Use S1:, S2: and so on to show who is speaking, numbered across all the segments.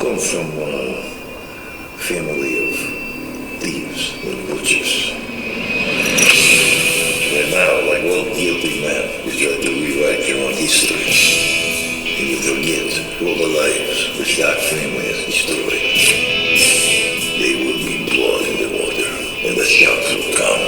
S1: comes from a family of thieves and butchers. And now, like all guilty men, you try to rewrite your own history. And you forget all the lives which that family has destroyed. They will be blood in the water, and the sharks will come.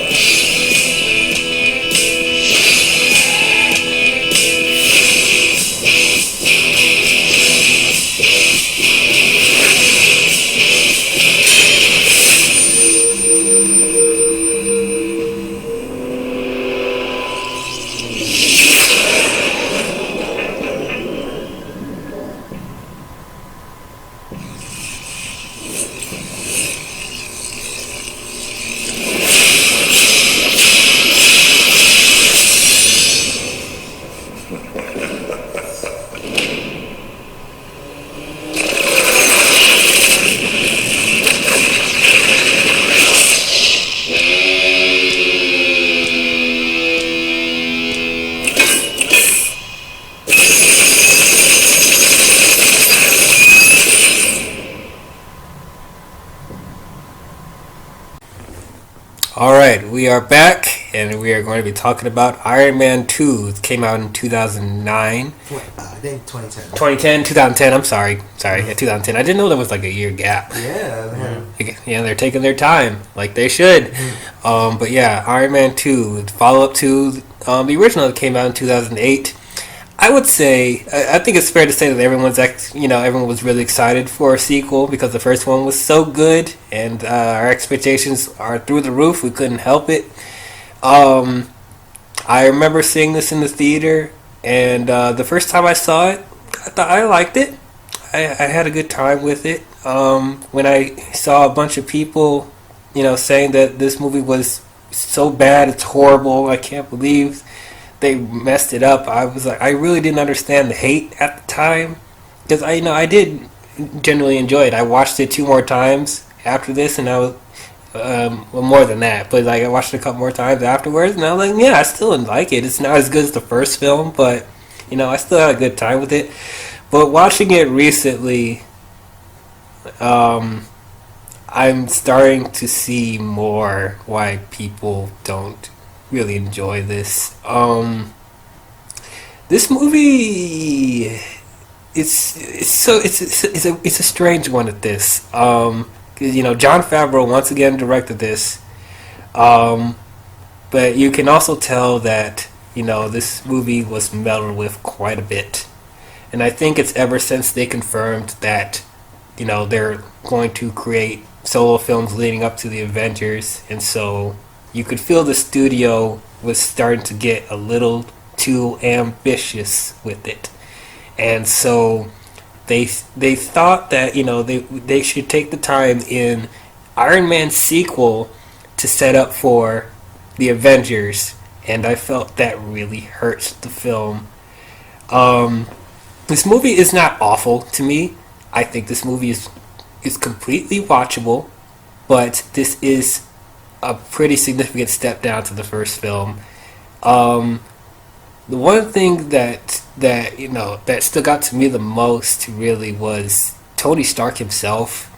S2: Alright, we are back, and we are going to be talking about Iron Man 2. It came out in 2009.
S3: I think 2010.
S2: 2010, I'm sorry. Yeah, 2010. I didn't know there was like a year gap.
S3: Yeah.
S2: Yeah, they're taking their time, like they should. But yeah, Iron Man 2, follow-up to the original that came out in 2008. I would say, I think it's fair to say that everyone was really excited for a sequel because the first one was so good, and our expectations are through the roof. We couldn't help it. I remember seeing this in the theater, and the first time I saw it, I thought I liked it. I had a good time with it. When I saw a bunch of people, saying that this movie was so bad, it's horrible, I can't believe they messed it up. I was like, I really didn't understand the hate at the time, because I did genuinely enjoy it. I watched it 2 more times after this, and I was more than that, but like I watched it a couple more times afterwards, and I was like, yeah, I still like it. It's not as good as the first film, but I still had a good time with it. But watching it recently, I'm starting to see more why people don't really enjoy this. This movie, it's a strange one at this. John Favreau once again directed this, but you can also tell that this movie was meddled with quite a bit, and I think it's ever since they confirmed that they're going to create solo films leading up to the Avengers, and so you could feel the studio was starting to get a little too ambitious with it. And so they thought that, they should take the time in Iron Man's sequel to set up for the Avengers. And I felt that really hurts the film. This movie is not awful to me. I think this movie is completely watchable, but this is a pretty significant step down to the first film. The one thing that stuck out to me the most really was Tony Stark himself.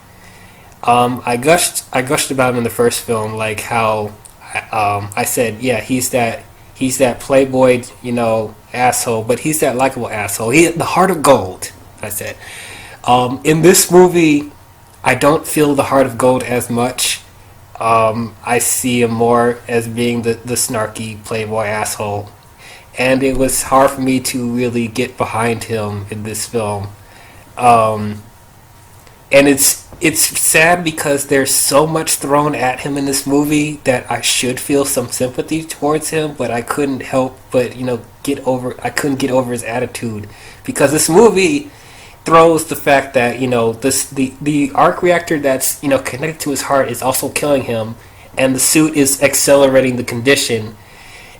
S2: I gushed about him in the first film, like how I said, yeah, he's that playboy, asshole, but he's that likable asshole. He the heart of gold, I said. In this movie, I don't feel the heart of gold as much. I see him more as being the snarky playboy asshole, and it was hard for me to really get behind him in this film. And it's sad because there's so much thrown at him in this movie that I should feel some sympathy towards him, but I couldn't help but I couldn't get over his attitude, because this movie throws the fact that the arc reactor that's connected to his heart is also killing him, and the suit is accelerating the condition,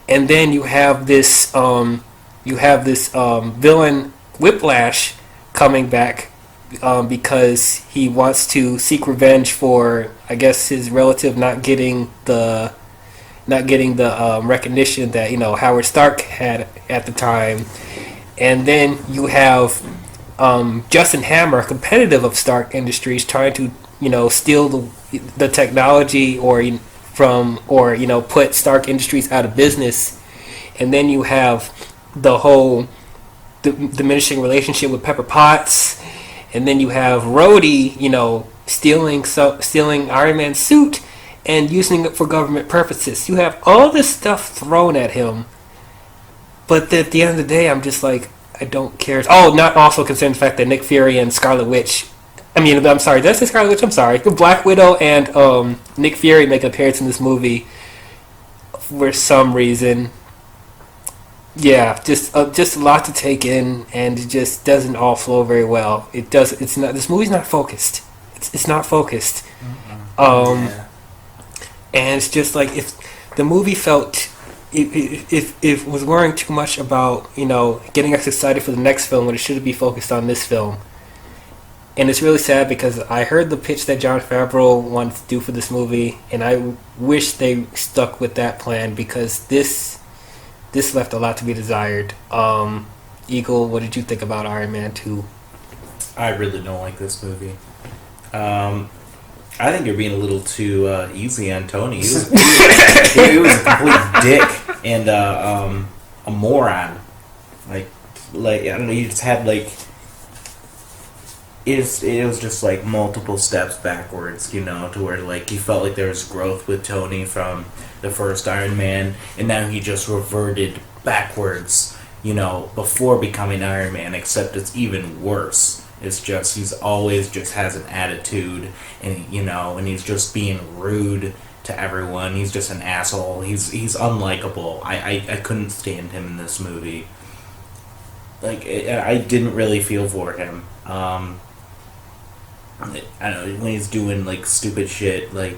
S2: and then you have this villain Whiplash coming back because he wants to seek revenge for, I guess, his relative not getting the recognition that Howard Stark had at the time. And then you have Justin Hammer, competitive of Stark Industries, trying to steal the technology or put Stark Industries out of business, and then you have the whole diminishing relationship with Pepper Potts, and then you have Rhodey, stealing Iron Man's suit and using it for government purposes. You have all this stuff thrown at him, but at the end of the day, I'm just like, I don't care. Oh, not also considering the fact that Nick Fury and Scarlet Witch. I'm sorry. Did I say Scarlet Witch? I'm sorry. Black Widow and Nick Fury make an appearance in this movie for some reason. Yeah, just a lot to take in, and it just doesn't all flow very well. It does. It's not. This movie's not focused. It's not focused. And it's just like if the movie felt. If it was worrying too much about getting us excited for the next film when it should be focused on this film, and it's really sad because I heard the pitch that Jon Favreau wanted to do for this movie, and I wish they stuck with that plan because this left a lot to be desired. Eagle, what did you think about Iron Man 2?
S4: I really don't like this movie. I think you're being a little too easy on Tony. He was a complete dick and a moron. Like I don't know. You just had like it was just like multiple steps backwards, to where like you felt like there was growth with Tony from the first Iron Man, and now he just reverted backwards, before becoming Iron Man. Except it's even worse. It's just he's always just has an attitude, and and he's just being rude to everyone. He's just an asshole. He's unlikable. I couldn't stand him in this movie. Like I didn't really feel for him. I don't know when he's doing like stupid shit, when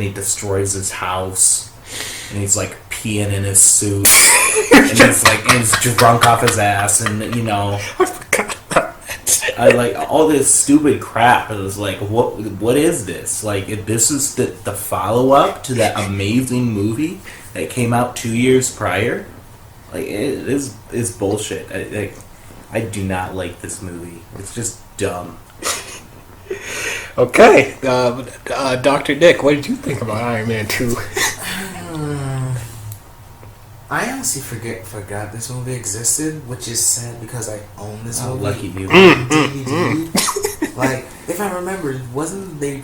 S4: he destroys his house. And he's like peeing in his suit, and he's drunk off his ass, and
S2: I forgot about that.
S4: I like all this stupid crap. It was like, what is this? Like, if this is the follow up to that amazing movie that came out 2 years prior, like it is bullshit. I do not like this movie. It's just dumb.
S2: Okay, Dr. Dick, what did you think about Iron Man 2?
S3: I honestly forgot this movie existed, which is sad because I own this movie.
S4: Lucky you.
S3: DVD. Like, if I remember, wasn't the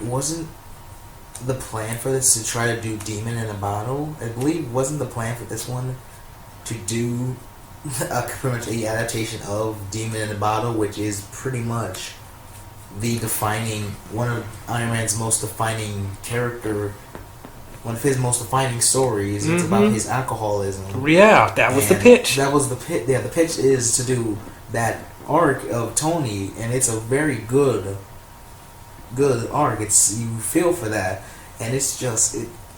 S3: plan for this to try to do Demon in a Bottle? I believe wasn't the plan for this one to do pretty much a adaptation of Demon in a Bottle, which is pretty much one of Iron Man's most defining character. One of his most defining stories. It's about his alcoholism.
S2: Yeah, that was the pitch.
S3: That was the pitch. Yeah, the pitch is to do that arc of Tony, and it's a very good arc. You feel for that, and it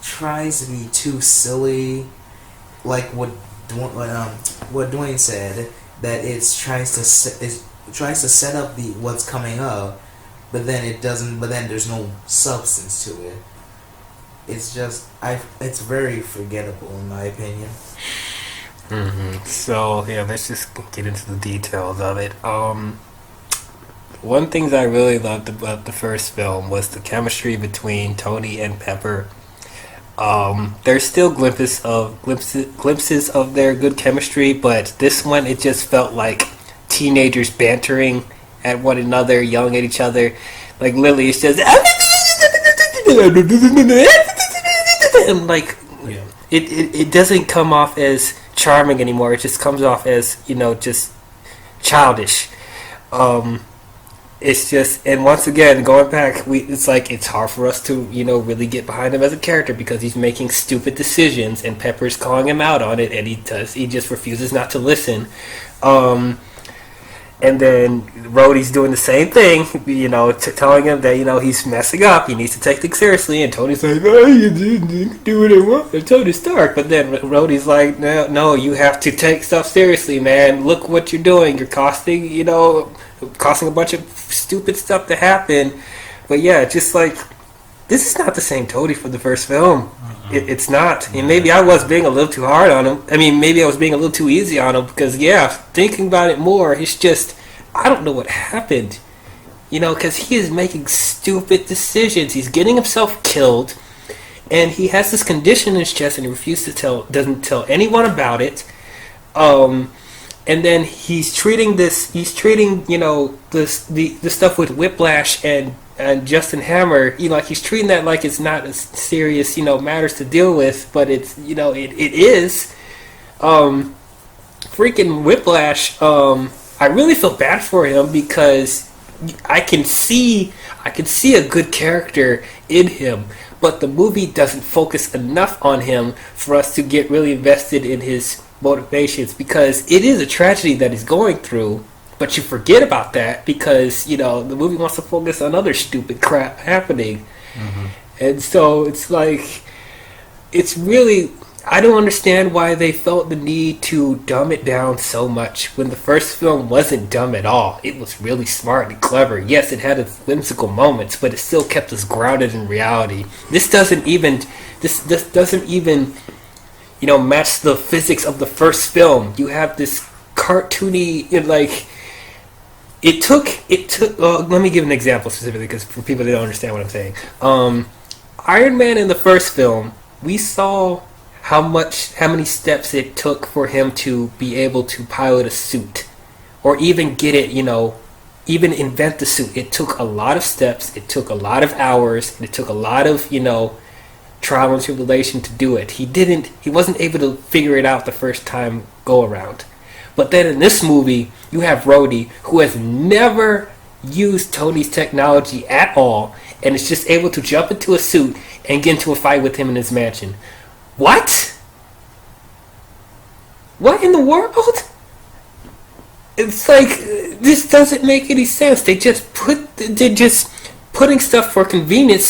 S3: tries to be too silly, like what Dwayne said, that it tries to set up what's coming up, but then it doesn't. But then there's no substance to it. It's just it's very forgettable in my opinion.
S2: So yeah, let's just get into the details of it. One thing that I really loved about the first film was the chemistry between Tony and Pepper. There's still glimpses of their good chemistry, but this one it just felt like teenagers bantering at one another, yelling at each other. Like literally, it's just. And like,
S4: Yeah.
S2: it doesn't come off as charming anymore. It just comes off as just childish. It's just, and once again, going back, it's like it's hard for us to really get behind him as a character because he's making stupid decisions, and Pepper's calling him out on it, and he just refuses not to listen. And then Rhodey's doing the same thing, telling him that, he's messing up, he needs to take things seriously, and Tony's like, oh, you do what I want, I'm Tony Stark. But then Rhodey's like, no, you have to take stuff seriously, man, look what you're doing, you're causing a bunch of stupid stuff to happen. But yeah, just like, this is not the same Tony from the first film. It's not. And maybe I was being a little too hard on him. I mean, maybe I was being a little too easy on him because, yeah, thinking about it more, it's just, I don't know what happened. You know, because he is making stupid decisions. He's getting himself killed, and he has this condition in his chest, and he refuses to doesn't tell anyone about it. And then he's treating, you know, the stuff with Whiplash and Justin Hammer, you know, like he's treating that like it's not as serious, you know, matters to deal with, but it's, you know, it is. Freaking Whiplash, I really feel bad for him because I can see a good character in him, but the movie doesn't focus enough on him for us to get really invested in his motivations, because it is a tragedy that he's going through, but you forget about that because, you know, the movie wants to focus on other stupid crap happening. And so it's like, it's really, I don't understand why they felt the need to dumb it down so much when the first film wasn't dumb at all. It was really smart and clever. Yes, it had its whimsical moments, but it still kept us grounded in reality. This doesn't even, you know, match the physics of the first film. You have this cartoony, like, it took. Let me give an example specifically, because for people that don't understand what I'm saying. Iron Man in the first film, we saw how many steps it took for him to be able to pilot a suit, or even get it, you know, even invent the suit. It took a lot of steps. It took a lot of hours. And it took a lot of, you know, trial and tribulation to do it. He wasn't able to figure it out the first time go around. But then in this movie, you have Rhodey, who has never used Tony's technology at all, and is just able to jump into a suit and get into a fight with him in his mansion. What? What in the world? It's like, this doesn't make any sense. They're just putting stuff for convenience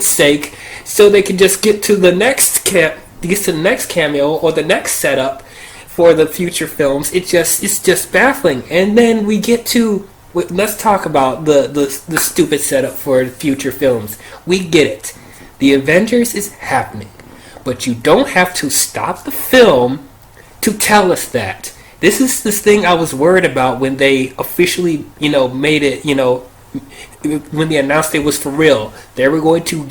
S2: sake, so they can just get to the next cameo or the next setup for the future films. It's just baffling. And then we get to, let's talk about the stupid setup for future films. We get it. The Avengers is happening, but you don't have to stop the film to tell us that. This is this thing I was worried about when they officially, you know, made it, you know, when they announced it was for real. They were going to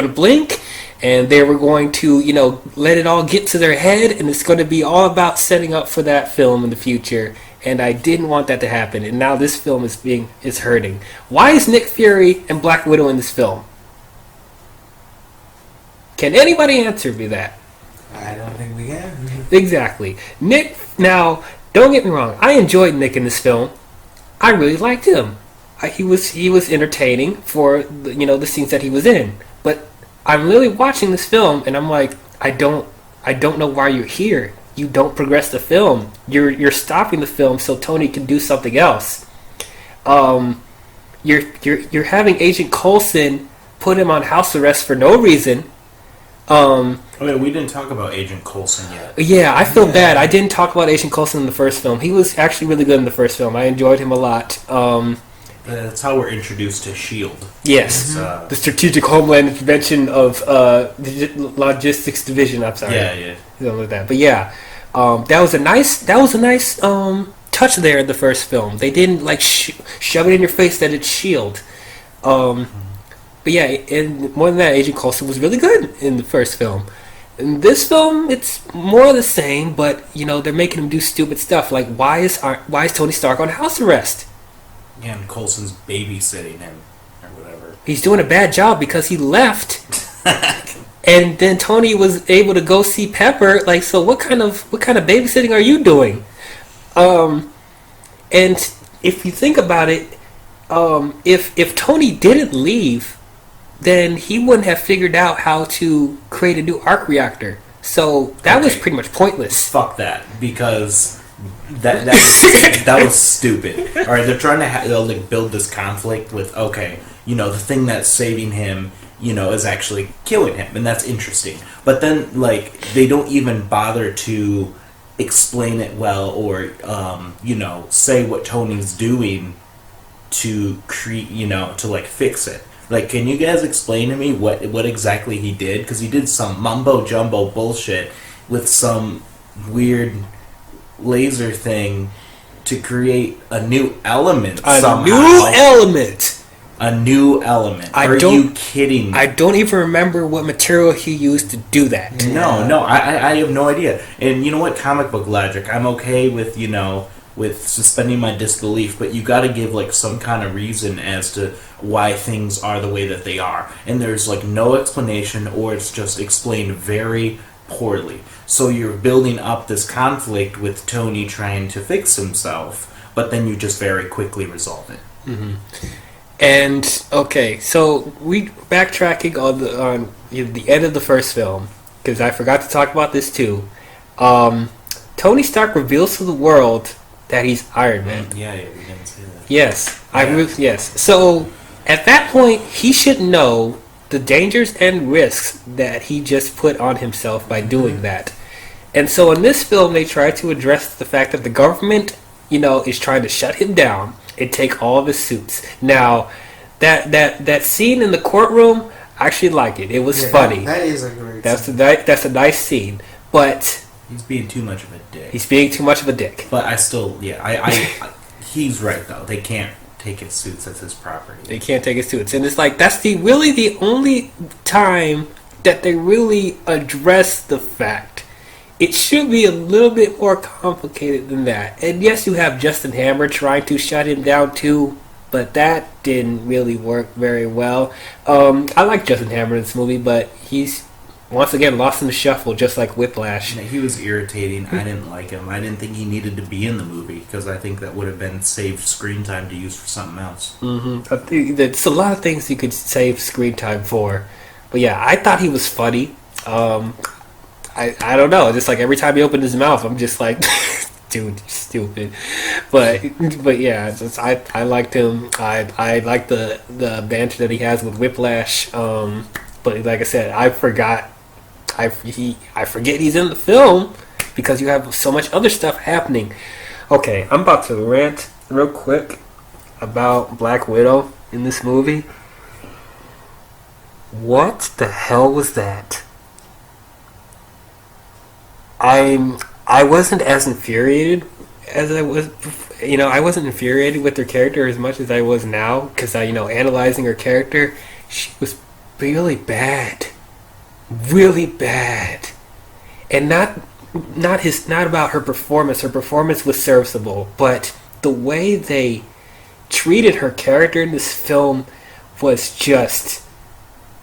S2: blink, and they were going to, you know, let it all get to their head, and it's going to be all about setting up for that film in the future. And I didn't want that to happen, and now this film is hurting. Why is Nick Fury and Black Widow in this film? Can anybody answer me that?
S3: I don't think we can.
S2: Exactly. Nick, now, don't get me wrong, I enjoyed Nick in this film. I really liked him. He was entertaining for the scenes that he was in. But I'm really watching this film, and I'm like, I don't know why you're here. You don't progress the film. You're stopping the film so Tony can do something else. You're having Agent Coulson put him on house arrest for no reason.
S4: Okay, we didn't talk about Agent Coulson yet.
S2: Yeah, I feel bad. I didn't talk about Agent Coulson in the first film. He was actually really good in the first film. I enjoyed him a lot.
S4: That's how we're introduced to S.H.I.E.L.D.
S2: Yes, the Strategic Homeland Intervention of Logistics Division. I'm sorry,
S4: yeah,
S2: something like that. But yeah, that was a nice touch there in the first film. They didn't like shove it in your face that it's S.H.I.E.L.D. But yeah, and more than that, Agent Coulson was really good in the first film. In this film, it's more of the same, but you know they're making him do stupid stuff. Like why is Tony Stark on house arrest?
S4: Yeah, and Coulson's babysitting him or whatever.
S2: He's doing a bad job because he left, and then Tony was able to go see Pepper. Like, so what kind of babysitting are you doing? And if you think about it, if Tony didn't leave, then he wouldn't have figured out how to create a new arc reactor. So that was pretty much pointless.
S4: Fuck that, because that was stupid. All right, they're trying to build this conflict with the thing that's saving him, is actually killing him, and that's interesting. But then they don't even bother to explain it well or say what Tony's doing to create, to like fix it. Like, can you guys explain to me what exactly he did? Because he did some mumbo jumbo bullshit with some weird laser thing to create a new element somehow. A new element. Are you kidding me?
S2: I don't even remember what material he used to do that.
S4: No, I have no idea. And you know what? Comic book logic. I'm okay with, with suspending my disbelief, but you got to give like some kind of reason as to why things are the way that they are. And there's like no explanation, or it's just explained very poorly. So you're building up this conflict with Tony trying to fix himself, but then you just very quickly resolve it.
S2: Mm-hmm. And okay, so we backtracking on the end of the first film, because I forgot to talk about this too. Tony Stark reveals to the world that he's Iron Man.
S4: Yeah, we didn't say that.
S2: Yes,
S4: Yeah.
S2: Yes. So at that point, he should know the dangers and risks that he just put on himself by doing that. And so in this film, they try to address the fact that the government, is trying to shut him down and take all of his suits. Now, that scene in the courtroom, I actually like it. It was funny.
S3: That is a great.
S2: That's a nice scene, but
S4: He's being too much of a dick.
S2: he's being too much of a dick.
S4: But I still, I he's right though. They can't take his suits as his property.
S2: They can't take his suits, and it's like that's really the only time that they really address the fact. It should be a little bit more complicated than that. And yes, you have Justin Hammer trying to shut him down too, but that didn't really work very well. I like Justin Hammer in this movie, but he's once again lost in the shuffle, just like Whiplash.
S4: Yeah, he was irritating. I didn't like him. I didn't think he needed to be in the movie because I think that would have been saved screen time to use for something else.
S2: I think there's a lot of things you could save screen time for, but yeah, I thought he was funny. I don't know. Just like every time he opened his mouth, I'm just like, dude, stupid. But yeah, I liked him. I like the banter that he has with Whiplash. But like I said, I forget he's in the film because you have so much other stuff happening. Okay, I'm about to rant real quick about Black Widow in this movie. What the hell was that? I wasn't as infuriated as I was, I wasn't infuriated with her character as much as I was now, because analyzing her character, she was really bad, and not about her performance. Her performance was serviceable, but the way they treated her character in this film was just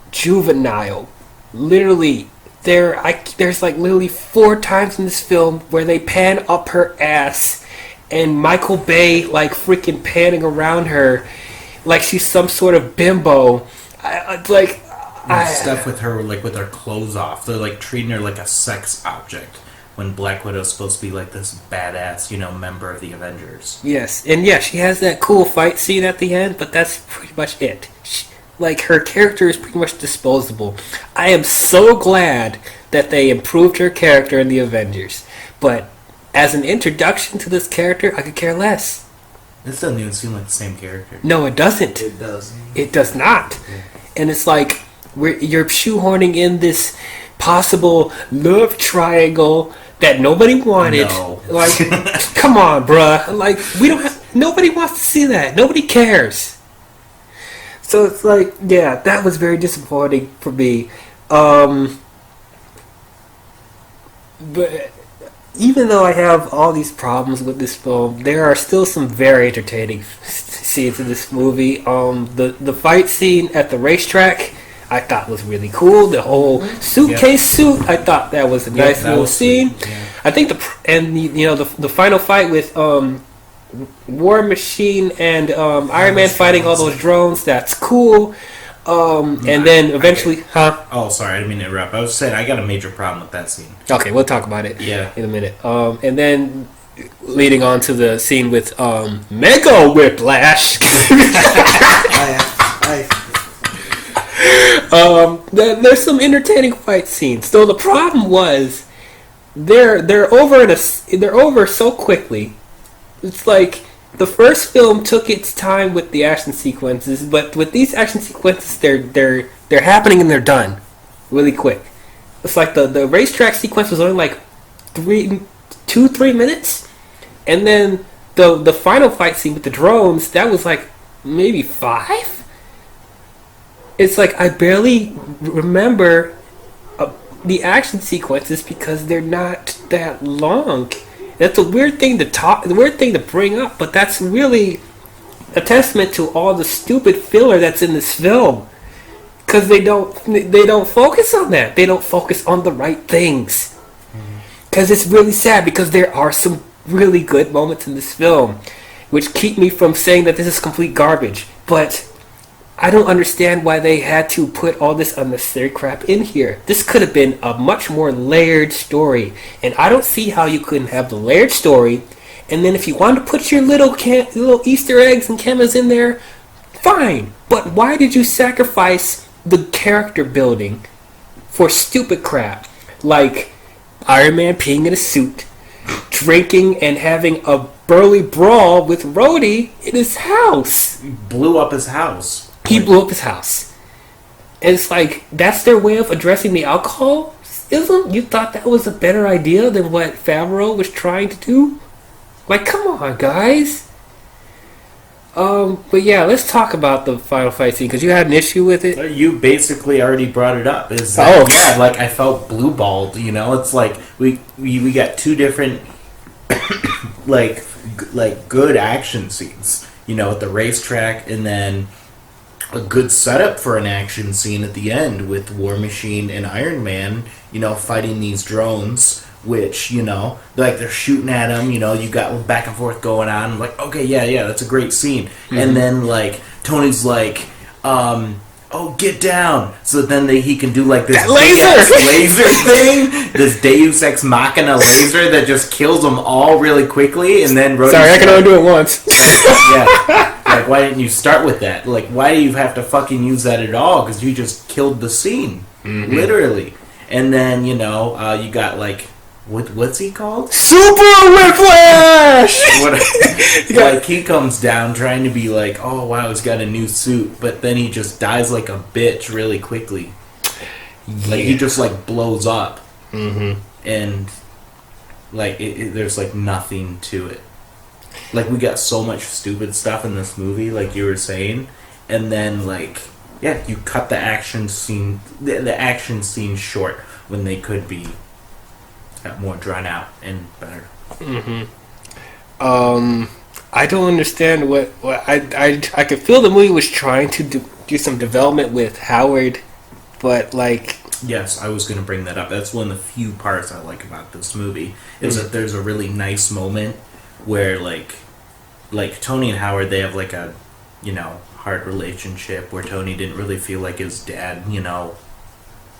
S2: juvenile. Literally. There's like literally 4 times in this film where they pan up her ass and Michael Bay like freaking panning around her like she's some sort of bimbo.
S4: Stuff with her, like with her clothes off. They're like treating her like a sex object when Black Widow's supposed to be like this badass, member of the Avengers.
S2: Yes, and yeah, she has that cool fight scene at the end, but that's pretty much it. Her character is pretty much disposable. I am so glad that they improved her character in the Avengers. But as an introduction to this character, I could care less.
S4: This doesn't even seem like the same character.
S2: No, it doesn't.
S3: It does.
S2: It does not.
S3: Yeah.
S2: And it's like you're shoehorning in this possible love triangle that nobody wanted.
S4: No.
S2: Like, come on, bruh. Like, nobody wants to see that. Nobody cares. So it's like, yeah, that was very disappointing for me. But even though I have all these problems with this film, there are still some very entertaining scenes in this movie. The fight scene at the racetrack, I thought was really cool. The whole suitcase suit, I thought that was a nice little scene.
S4: Yeah.
S2: I think the final fight with War Machine and Iron Man fighting all those drones, that's cool. And then eventually,
S4: Oh, sorry, I didn't mean to interrupt. I was saying I got a major problem with that scene.
S2: Okay, we'll talk about it
S4: in
S2: a minute. And then leading on to the scene with Mega Whiplash. There's some entertaining fight scenes. So the problem was they're over so quickly. It's like the first film took its time with the action sequences, but with these action sequences, they're happening and they're done really quick. It's like the racetrack sequence was only like 3 minutes, and then the final fight scene with the drones, that was like maybe 5. It's like I barely remember the action sequences because they're not that long. That's a weird thing to bring up, but that's really a testament to all the stupid filler that's in this film. Because they don't focus on that. They don't focus on the right things. Because it's really sad, because there are some really good moments in this film which keep me from saying that this is complete garbage. But I don't understand why they had to put all this unnecessary crap in here. This could have been a much more layered story. And I don't see how you couldn't have the layered story, and then if you want to put your little Easter eggs and cameos in there, fine. But why did you sacrifice the character building for stupid crap? Like Iron Man peeing in a suit, drinking and having a burly brawl with Rhodey in his house.
S4: Blew up his house.
S2: He blew up his house. And it's like, that's their way of addressing the alcoholism? You thought that was a better idea than what Favreau was trying to do? Like, come on, guys. But yeah, let's talk about the final fight scene, because you had an issue with it.
S4: You basically already brought it up. Yeah, like I felt blue-balled, you know? It's like, we got two different, like good action scenes, you know, at the racetrack, and then a good setup for an action scene at the end with War Machine and Iron Man, you know, fighting these drones, which, you know, like they're shooting at them, you know, you got back and forth going on, like, okay, yeah, that's a great scene. Mm-hmm. And then, like, Tony's like, oh, get down. So then he can do, like, this laser thing, this Deus Ex Machina laser that just kills them all really quickly, and then
S2: Rhodey's sorry, I can only do it once.
S4: Yeah. Like, why didn't you start with that? Like, why do you have to fucking use that at all? Because you just killed the scene. Mm-hmm. Literally. And then, you know, you got, like, what's he called?
S2: Super Whiplash!
S4: Like, he comes down trying to be like, oh, wow, he's got a new suit. But then he just dies like a bitch really quickly. Yeah. Like, he just, like, blows up. Mm-hmm. And, like, there's, like, nothing to it. Like, we got so much stupid stuff in this movie, like you were saying, and then, like, yeah, you cut the action scene, the action scene short when they could be more drawn out and better.
S2: Mm-hmm. I don't understand what I could feel the movie was trying to do some development with Howard, but, like...
S4: Yes, I was going to bring that up. That's one of the few parts I like about this movie, is that there's a really nice moment where, like Tony and Howard, they have, like, a, you know, hard relationship where Tony didn't really feel like his dad, you know,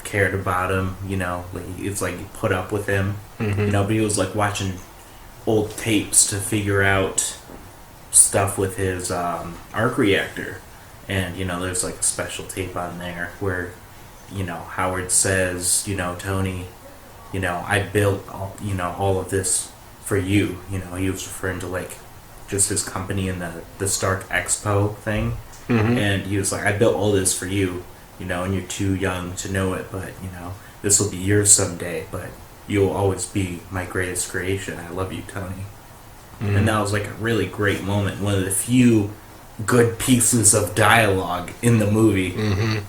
S4: cared about him, you know, like, it's like he put up with him, you know, but he was, like, watching old tapes to figure out stuff with his arc reactor, and, you know, there's, like, a special tape on there where, you know, Howard says, you know, Tony, you know, I built all of this for you. You know, he was referring to, like, just his company and the Stark Expo thing. Mm-hmm. And he was like, I built all this for you, you know, and you're too young to know it, but, you know, this will be yours someday, but you'll always be my greatest creation. I love you, Tony. Mm-hmm. And that was, like, a really great moment. One of the few good pieces of dialogue in the movie. Mm-hmm.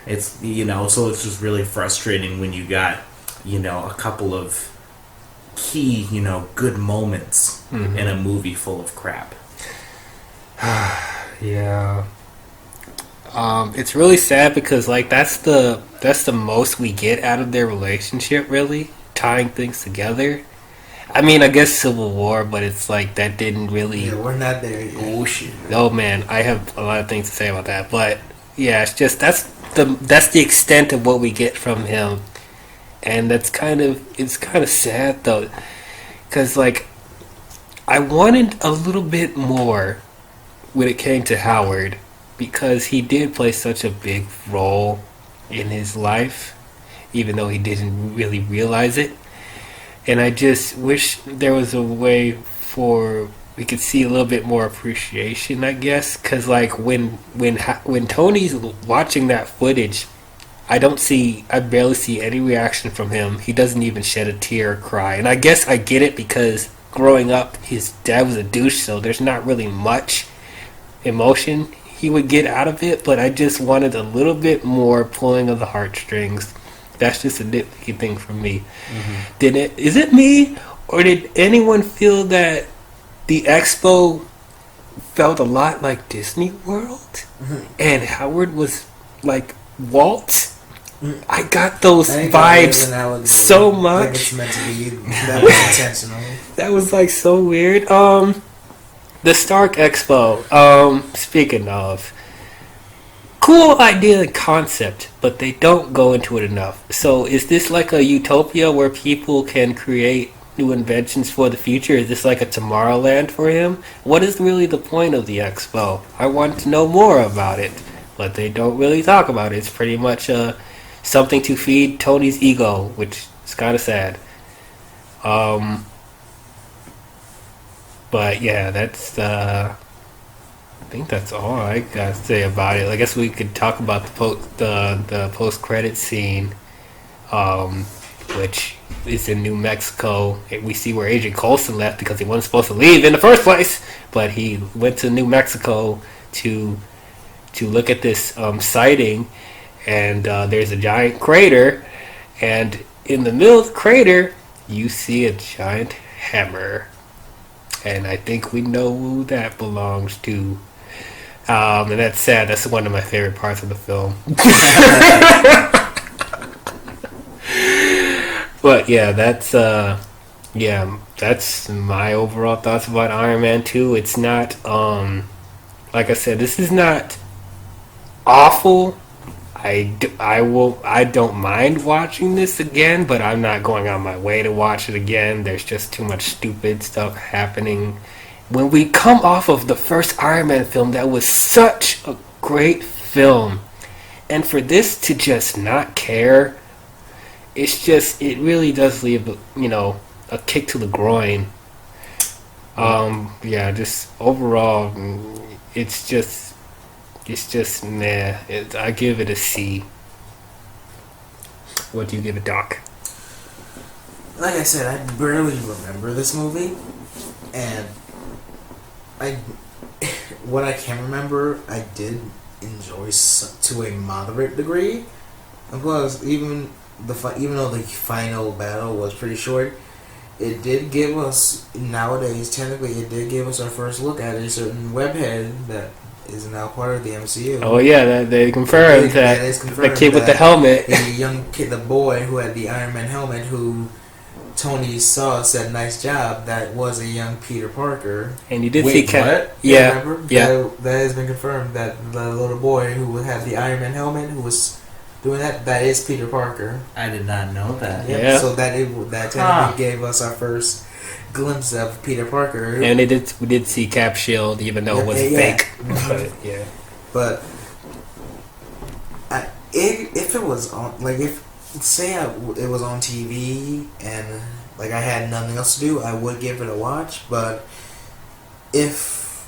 S4: It's, you know, so it's just really frustrating when you got, you know, a couple of key, you know, good moments in a movie full of crap.
S2: Yeah. It's really sad because, like, that's the most we get out of their relationship, really, tying things together. I mean, I guess Civil War, but it's like that didn't really...
S3: Yeah, we're not there yet.
S2: Oh, shit. Oh, man, I have a lot of things to say about that, but yeah, it's just that's the extent of what we get from him. And it's kind of sad, though, because, like, I wanted a little bit more when it came to Howard, because he did play such a big role in his life, even though he didn't really realize it. And I just wish there was a way for we could see a little bit more appreciation, I guess, because like when Tony's watching that footage, I barely see any reaction from him. He doesn't even shed a tear or cry, and I guess I get it because growing up, his dad was a douche, so there's not really much emotion he would get out of it. But I just wanted a little bit more pulling of the heartstrings. That's just a nitpicky thing for me. Is it me, or did anyone feel that the expo felt a lot like Disney World, and Howard was like Walt? I got those vibes so much.
S3: Like it's meant to be. That was intentional.
S2: That was like so weird. The Stark Expo. Speaking of, cool idea and concept, but they don't go into it enough. So is this like a utopia where people can create new inventions for the future? Is this like a Tomorrowland for him? What is really the point of the expo? I want to know more about it, but they don't really talk about it. It's pretty much something to feed Tony's ego, which is kind of sad. But yeah, that's I think that's all I gotta say about it. I guess we could talk about the post credit scene, which is in New Mexico. We see where Agent Coulson left because he wasn't supposed to leave in the first place, but he went to New Mexico to look at this sighting, and there's a giant crater, and in the middle of the crater you see a giant hammer, and I think we know who that belongs to. And that's sad. That's one of my favorite parts of the film. But yeah, that's my overall thoughts about Iron Man 2. It's not, like I said, this is not awful. I don't mind watching this again, but I'm not going on my way to watch it again. There's just too much stupid stuff happening. When we come off of the first Iron Man film, that was such a great film, and for this to just not care, it really does leave a kick to the groin. Just overall, it's just meh. I give it a C. What do you give it, Doc?
S3: Like I said, I barely remember this movie, and what I can remember, I did enjoy to a moderate degree. Plus, even though the final battle was pretty short, it did give us, nowadays, technically, it did give us our first look at a certain webhead that is now part of the MCU.
S2: Oh yeah, they confirmed that the kid with the helmet,
S3: the young kid, the boy who had the Iron Man helmet, who Tony saw, said nice job, that was a young Peter Parker.
S2: And you did see
S4: what?
S2: Yeah,
S3: remember?
S2: Yeah.
S3: That has been confirmed, that the little boy who had the Iron Man helmet, who was doing that is Peter Parker.
S4: I did not know that.
S3: Yep.
S2: Yeah.
S3: So that technically gave us our first glimpse of Peter Parker.
S2: And we did see Cap Shield, even though it was fake. But yeah.
S3: But if it was on, like, if say it was on TV and like I had nothing else to do, I would give it a watch. But if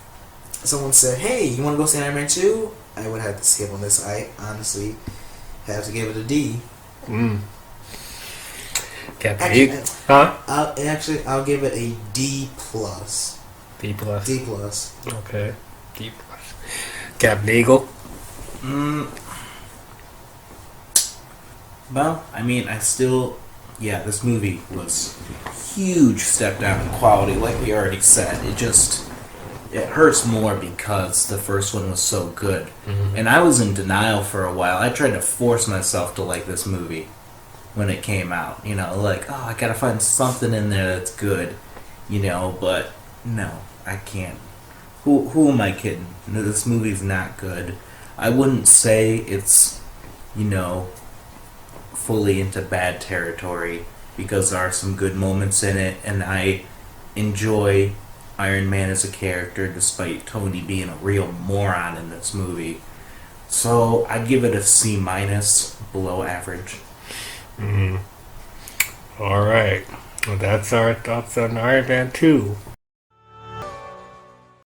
S3: someone said, "Hey, you want to go see Iron Man 2?" I would have to skip on this. I honestly have to give it a D. I'll give it a D plus.
S2: D plus.
S3: D plus.
S2: Okay. D plus. Captain Eagle.
S4: Well, I mean, this movie was huge step down in quality, like we already said. It hurts more because the first one was so good. Mm-hmm. And I was in denial for a while. I tried to force myself to like this movie when it came out. Like, I gotta find something in there that's good. But no, I can't. Who am I kidding? No, this movie's not good. I wouldn't say it's, fully into bad territory, because there are some good moments in it, and I enjoy Iron Man as a character despite Tony being a real moron in this movie. So I'd give it a C minus, below average.
S2: Alright. Well, that's our thoughts on Iron Man 2.